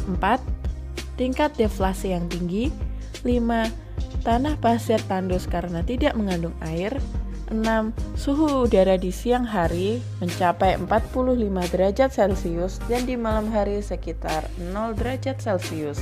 4. Tingkat deflasi yang tinggi. 5. Tanah pasir tandus karena tidak mengandung air. 6. Suhu udara di siang hari mencapai 45 derajat Celcius dan di malam hari sekitar 0 derajat Celcius.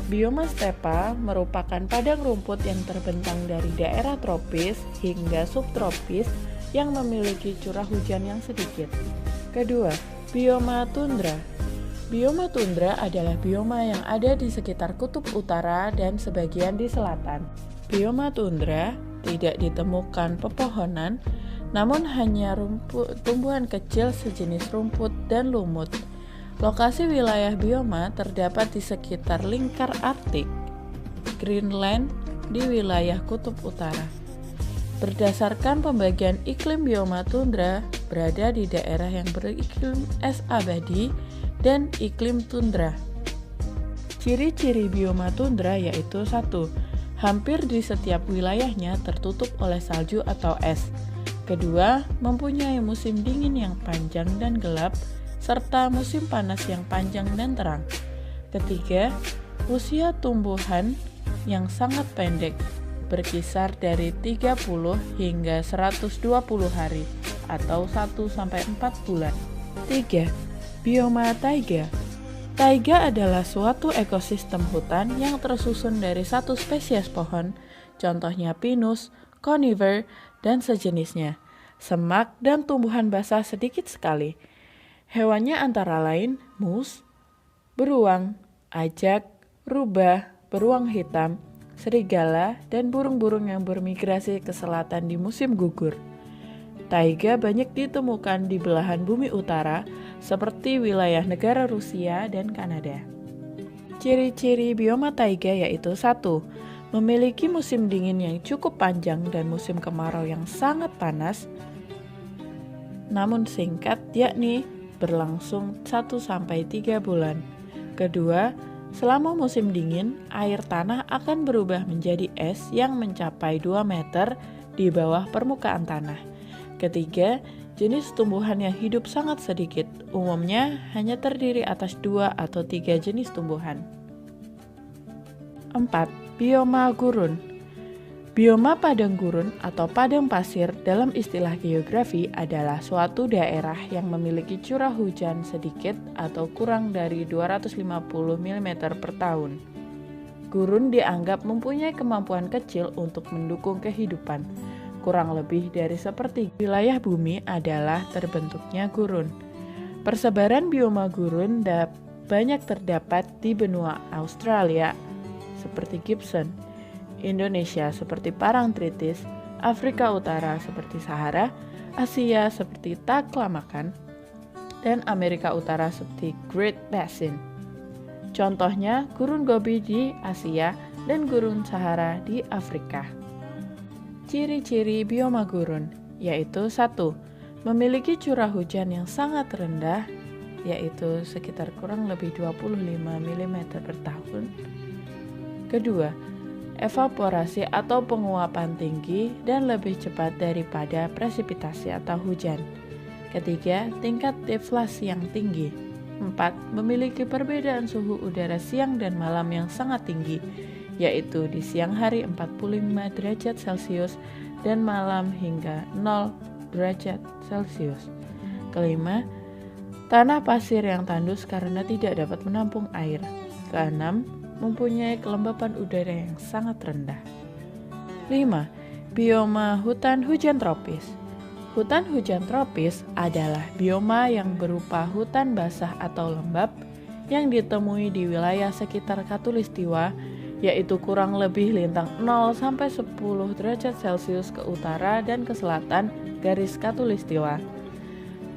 Bioma stepa merupakan padang rumput yang terbentang dari daerah tropis hingga subtropis yang memiliki curah hujan yang sedikit. Kedua, bioma tundra. Bioma tundra adalah bioma yang ada di sekitar kutub utara dan sebagian di selatan. Bioma tundra tidak ditemukan pepohonan, namun hanya tumbuhan kecil sejenis rumput dan lumut. Lokasi wilayah bioma terdapat di sekitar lingkar Arktik, Greenland di wilayah kutub utara. Berdasarkan pembagian iklim, bioma tundra berada di daerah yang beriklim es abadi dan iklim tundra. Ciri-ciri bioma tundra yaitu 1. Hampir di setiap wilayahnya tertutup oleh salju atau es. Kedua, mempunyai musim dingin yang panjang dan gelap, serta musim panas yang panjang dan terang. Ketiga, usia tumbuhan yang sangat pendek, berkisar dari 30 hingga 120 hari atau 1-4 bulan. 3. Bioma taiga. Taiga adalah suatu ekosistem hutan yang tersusun dari satu spesies pohon, contohnya pinus, conifer, dan sejenisnya, semak dan tumbuhan basah sedikit sekali. Hewannya antara lain mus, beruang, ajak, rubah, beruang hitam, serigala, dan burung-burung yang bermigrasi ke selatan di musim gugur. Taiga banyak ditemukan di belahan bumi utara, seperti wilayah negara Rusia dan Kanada. Ciri-ciri bioma taiga yaitu 1. Memiliki musim dingin yang cukup panjang dan musim kemarau yang sangat panas, namun singkat, yakni berlangsung 1-3 bulan. Kedua, selama musim dingin, air tanah akan berubah menjadi es yang mencapai 2 meter di bawah permukaan tanah. Ketiga, jenis tumbuhan yang hidup sangat sedikit, umumnya hanya terdiri atas 2 atau 3 jenis tumbuhan. 4. Bioma gurun. Bioma padang gurun atau padang pasir dalam istilah geografi adalah suatu daerah yang memiliki curah hujan sedikit atau kurang dari 250 mm per tahun. Gurun dianggap mempunyai kemampuan kecil untuk mendukung kehidupan. Kurang lebih dari sepertiga wilayah bumi adalah terbentuknya gurun. Persebaran bioma gurun banyak terdapat di benua Australia seperti Gibson, Indonesia seperti Parangtritis, Afrika Utara seperti Sahara, Asia seperti Taklamakan, dan Amerika Utara seperti Great Basin. Contohnya gurun Gobi di Asia dan gurun Sahara di Afrika. Ciri-ciri bioma gurun yaitu 1. Memiliki curah hujan yang sangat rendah, yaitu sekitar kurang lebih 25 mm per tahun. Kedua, evaporasi atau penguapan tinggi dan lebih cepat daripada presipitasi atau hujan. Ketiga, tingkat deflasi yang tinggi. 4. Memiliki perbedaan suhu udara siang dan malam yang sangat tinggi, yaitu di siang hari 45 derajat Celcius dan malam hingga 0 derajat Celcius. Kelima, tanah pasir yang tandus karena tidak dapat menampung air. Keenam, mempunyai kelembapan udara yang sangat rendah. 5. Bioma hutan hujan tropis. Hutan hujan tropis adalah bioma yang berupa hutan basah atau lembab yang ditemui di wilayah sekitar khatulistiwa, yaitu kurang lebih lintang 0-10 derajat Celcius ke utara dan ke selatan garis khatulistiwa.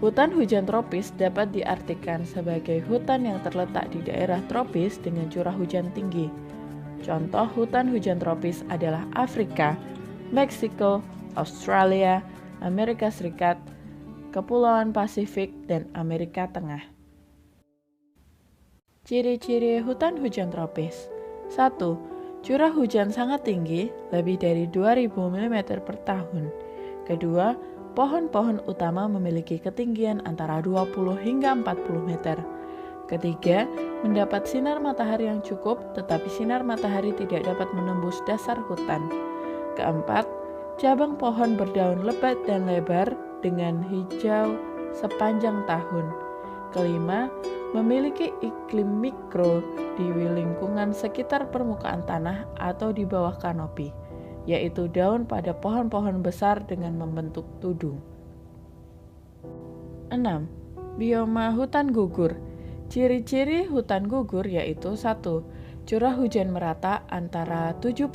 Hutan hujan tropis dapat diartikan sebagai hutan yang terletak di daerah tropis dengan curah hujan tinggi. Contoh hutan hujan tropis adalah Afrika, Meksiko, Australia, Amerika Serikat, Kepulauan Pasifik, dan Amerika Tengah. Ciri-ciri hutan hujan tropis. 1. Curah hujan sangat tinggi, lebih dari 2000 mm per tahun. Kedua, pohon-pohon utama memiliki ketinggian antara 20 hingga 40 meter. Ketiga, mendapat sinar matahari yang cukup, tetapi sinar matahari tidak dapat menembus dasar hutan. Keempat, cabang pohon berdaun lebat dan lebar dengan hijau sepanjang tahun. Kelima, memiliki iklim mikro di lingkungan sekitar permukaan tanah atau di bawah kanopi, yaitu daun pada pohon-pohon besar dengan membentuk tudung. 6. Bioma hutan gugur. Ciri-ciri hutan gugur yaitu 1. Curah hujan merata antara 75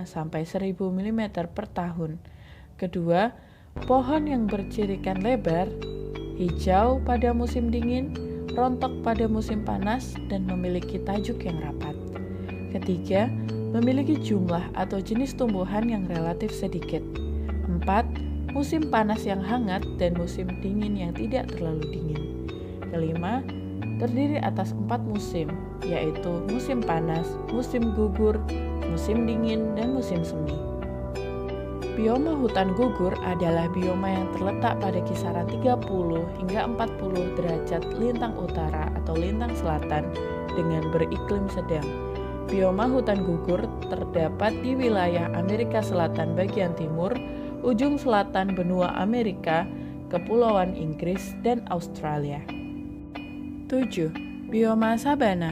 sampai 1000 mm per tahun. Kedua, pohon yang bercirikan lebar, hijau pada musim dingin, rontok pada musim panas, dan memiliki tajuk yang rapat. Ketiga, memiliki jumlah atau jenis tumbuhan yang relatif sedikit. 4. Musim panas yang hangat dan musim dingin yang tidak terlalu dingin. Kelima, terdiri atas 4 musim, yaitu musim panas, musim gugur, musim dingin, dan musim semi. Bioma hutan gugur adalah bioma yang terletak pada kisaran 30 hingga 40 derajat lintang utara atau lintang selatan dengan beriklim sedang. Bioma hutan gugur terdapat di wilayah Amerika Selatan bagian timur, ujung selatan benua Amerika, Kepulauan Inggris, dan Australia. 7. Bioma sabana.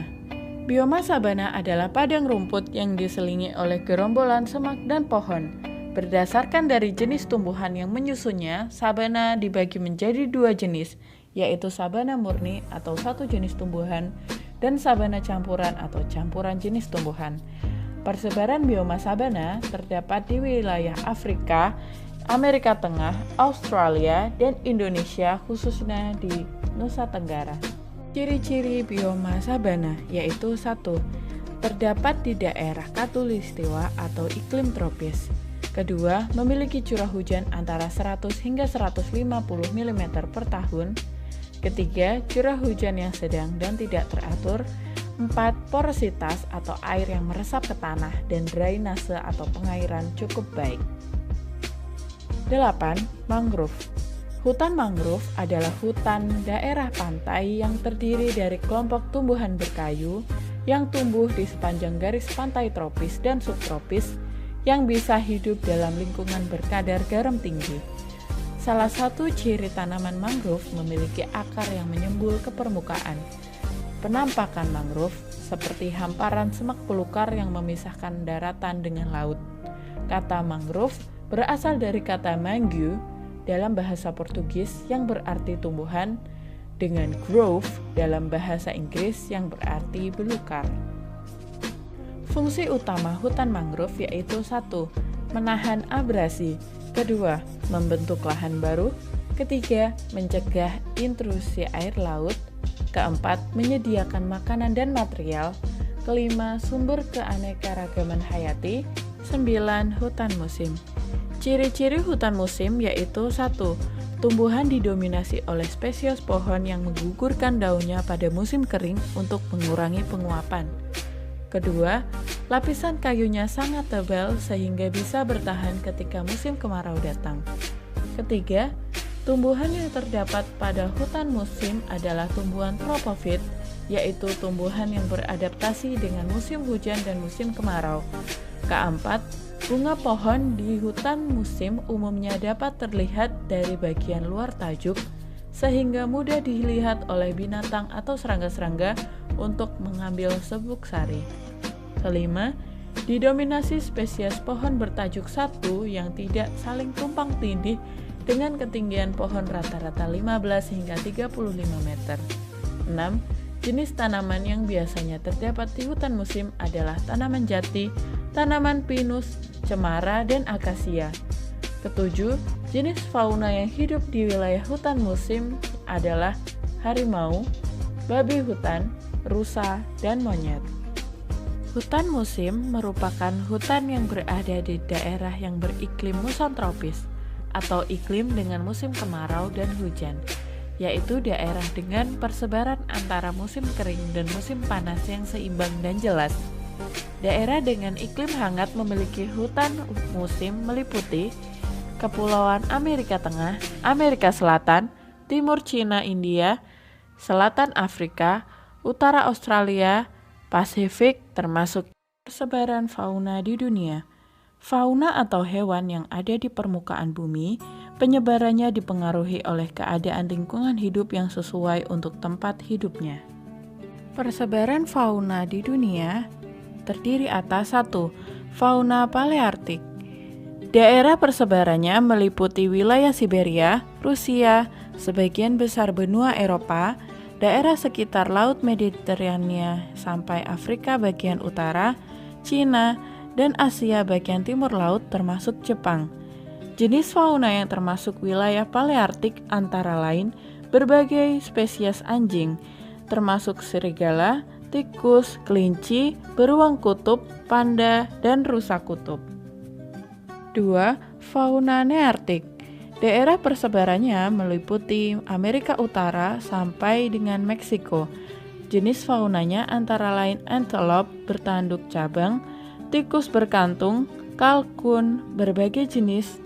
Bioma sabana adalah padang rumput yang diselingi oleh gerombolan semak dan pohon. Berdasarkan dari jenis tumbuhan yang menyusunnya, sabana dibagi menjadi 2 jenis, yaitu sabana murni atau satu jenis tumbuhan, dan sabana campuran atau campuran jenis tumbuhan. Persebaran bioma sabana terdapat di wilayah Afrika, Amerika Tengah, Australia, dan Indonesia, khususnya di Nusa Tenggara. Ciri-ciri bioma sabana yaitu 1. Terdapat di daerah khatulistiwa atau iklim tropis. Kedua, memiliki curah hujan antara 100 hingga 150 mm per tahun. Ketiga, curah hujan yang sedang dan tidak teratur. 4. Porositas atau air yang meresap ke tanah dan drainase atau pengairan cukup baik. 8. Mangrove. Hutan mangrove adalah hutan daerah pantai yang terdiri dari kelompok tumbuhan berkayu yang tumbuh di sepanjang garis pantai tropis dan subtropis yang bisa hidup dalam lingkungan berkadar garam tinggi. Salah satu ciri tanaman mangrove memiliki akar yang menyembul ke permukaan. Penampakan mangrove seperti hamparan semak belukar yang memisahkan daratan dengan laut. Kata mangrove berasal dari kata mangue dalam bahasa Portugis yang berarti tumbuhan, dengan grove dalam bahasa Inggris yang berarti belukar. Fungsi utama hutan mangrove yaitu 1. Menahan abrasi. 2. Membentuk lahan baru. 3. Mencegah intrusi air laut. 4. Menyediakan makanan dan material. 5. Sumber keanekaragaman hayati. 9. Hutan musim. Ciri-ciri hutan musim yaitu 1. Tumbuhan didominasi oleh spesies pohon yang menggugurkan daunnya pada musim kering untuk mengurangi penguapan. 2. Lapisan kayunya sangat tebal sehingga bisa bertahan ketika musim kemarau datang. 3. Tumbuhan yang terdapat pada hutan musim adalah tumbuhan tropofit, yaitu tumbuhan yang beradaptasi dengan musim hujan dan musim kemarau. 4. Bunga pohon di hutan musim umumnya dapat terlihat dari bagian luar tajuk, sehingga mudah dilihat oleh binatang atau serangga-serangga untuk mengambil serbuk sari. 5. Didominasi spesies pohon bertajuk 1 yang tidak saling tumpang tindih dengan ketinggian pohon rata-rata 15 hingga 35 meter. 6. Jenis tanaman yang biasanya terdapat di hutan musim adalah tanaman jati, tanaman pinus, cemara, dan akasia. 7. Jenis fauna yang hidup di wilayah hutan musim adalah harimau, babi hutan, rusa, dan monyet. Hutan musim merupakan hutan yang berada di daerah yang beriklim muson tropis atau iklim dengan musim kemarau dan hujan, yaitu daerah dengan persebaran antara musim kering dan musim panas yang seimbang dan jelas. Daerah dengan iklim hangat memiliki hutan musim meliputi Kepulauan Amerika Tengah, Amerika Selatan, Timur Cina, India, Selatan Afrika, Utara Australia, Pasifik termasuk persebaran fauna di dunia. Fauna atau hewan yang ada di permukaan bumi, penyebarannya dipengaruhi oleh keadaan lingkungan hidup yang sesuai untuk tempat hidupnya. Persebaran fauna di dunia terdiri atas 1. Fauna Paleartik. Daerah persebarannya meliputi wilayah Siberia, Rusia, sebagian besar benua Eropa, daerah sekitar Laut Mediterania sampai Afrika bagian utara, Cina, dan Asia bagian timur laut termasuk Jepang. Jenis fauna yang termasuk wilayah Paleartik antara lain berbagai spesies anjing, termasuk serigala, tikus, kelinci, beruang kutub, panda, dan rusa kutub. 2. Fauna Neartik. Daerah persebarannya meliputi Amerika Utara sampai dengan Meksiko. Jenis faunanya antara lain antelope bertanduk cabang, tikus berkantung, kalkun, berbagai jenis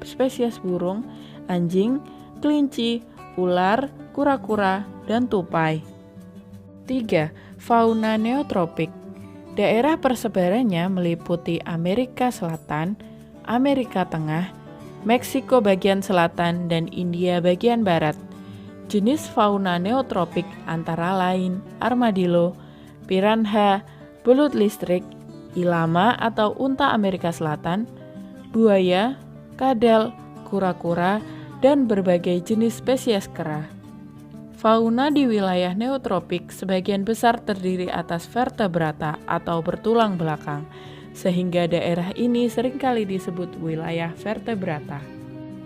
spesies burung, anjing, kelinci, ular, kura-kura, dan tupai. 3. Fauna Neotropik. Daerah persebarannya meliputi Amerika Selatan, Amerika Tengah, Meksiko bagian selatan, dan India bagian barat. Jenis fauna neotropik antara lain armadillo, piranha, belut listrik, ilama atau unta Amerika Selatan, buaya, kadal, kura-kura, dan berbagai jenis spesies kera. Fauna di wilayah neotropik sebagian besar terdiri atas vertebrata atau bertulang belakang, sehingga daerah ini seringkali disebut wilayah vertebrata.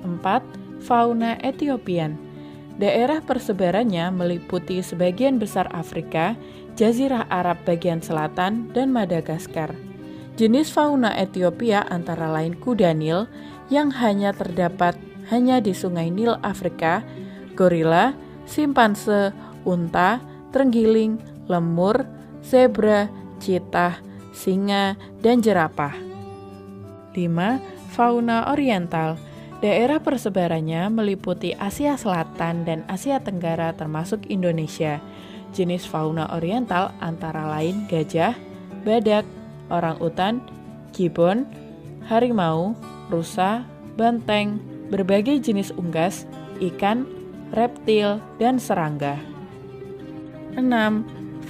4. Fauna Ethiopian. Daerah persebarannya meliputi sebagian besar Afrika, Jazirah Arab bagian selatan, dan Madagaskar. Jenis fauna Ethiopia antara lain kuda Nil yang hanya terdapat di Sungai Nil Afrika, gorila, simpanse, unta, terenggiling, lemur, zebra, cheetah, singa, dan jerapah. 5. Fauna Oriental. Daerah persebarannya meliputi Asia Selatan dan Asia Tenggara termasuk Indonesia. Jenis fauna oriental antara lain gajah, badak, orangutan, gibbon, harimau, rusa, banteng, berbagai jenis unggas, ikan, reptil, dan serangga. 6.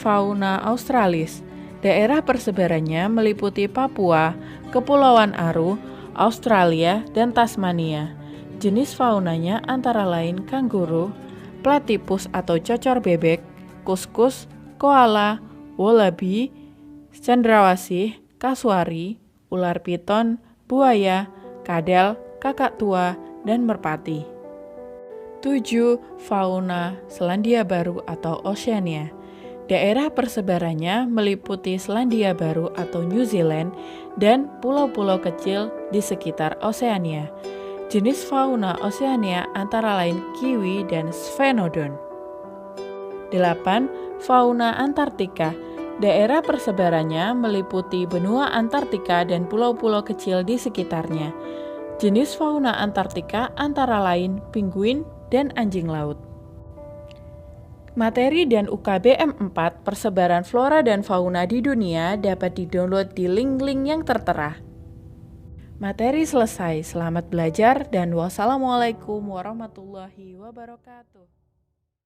Fauna Australis. Daerah persebarannya meliputi Papua, Kepulauan Aru, Australia, dan Tasmania. Jenis faunanya antara lain kanguru, platypus atau cocor bebek, kuskus, koala, wallaby, cendrawasih, kasuari, ular piton, buaya, kadal, kakak tua, dan merpati. 7. Fauna Selandia Baru atau Oceania. Daerah persebarannya meliputi Selandia Baru atau New Zealand dan pulau-pulau kecil di sekitar Oceania. Jenis fauna Oceania antara lain kiwi dan sphenodon. 8. Fauna Antartika. Daerah persebarannya meliputi benua Antartika dan pulau-pulau kecil di sekitarnya. Jenis fauna Antartika antara lain penguin dan anjing laut. Materi dan UKBM 4 persebaran flora dan fauna di dunia dapat didownload di link-link yang tertera. Materi selesai. Selamat belajar dan wassalamualaikum warahmatullahi wabarakatuh.